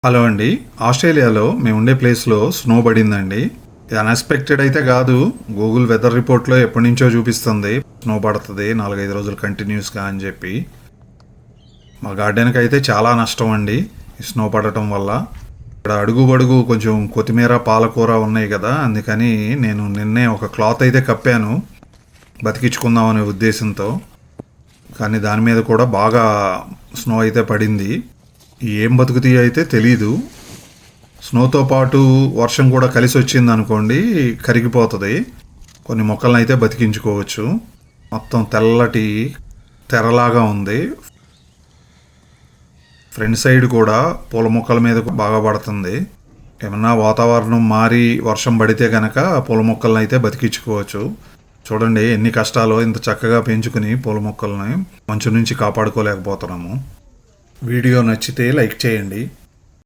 Hello అండి. ఆస్ట్రేలియాలో మేము ఉండే ప్లేస్లో స్నో పడిందండి. ఇది అన్ఎక్స్పెక్టెడ్ అయితే కాదు. గూగుల్ వెదర్ రిపోర్ట్లో ఎప్పటి నుంచో చూపిస్తుంది స్నో పడుతుంది 4-5 రోజులు కంటిన్యూస్గా అని చెప్పి. మా గార్డెన్కి అయితే చాలా నష్టం అండి ఈ స్నో పడటం వల్ల. ఇక్కడ అడుగు కొంచెం కొత్తిమీర పాలకూర ఉన్నాయి కదా, అందుకని నేను నిన్నే ఒక క్లాత్ అయితే కప్పాను బతికించుకుందామనే ఉద్దేశంతో. కానీ దాని మీద కూడా బాగా స్నో అయితే పడింది. ఏం బతుకుతాయో అయితే తెలీదు. స్నోతో పాటు వర్షం కూడా కలిసి వచ్చింది అనుకోండి, కరిగిపోతుంది. కొన్ని మొక్కలను అయితే బతికించుకోవచ్చు. మొత్తం తెల్లటి తెరలాగా ఉంది. ఫ్రంట్ సైడ్ కూడా పూల మొక్కల మీద బాగా పడుతుంది. ఏమన్నా వాతావరణం మారి వర్షం పడితే కనుక పూల మొక్కలను అయితే బతికించుకోవచ్చు. చూడండి ఎన్ని కష్టాలు, ఇంత చక్కగా పెంచుకుని పూల మొక్కల్ని మంచు నుంచి కాపాడుకోలేకపోతున్నాము. వీడియో నచ్చితే లైక్ చేయండి.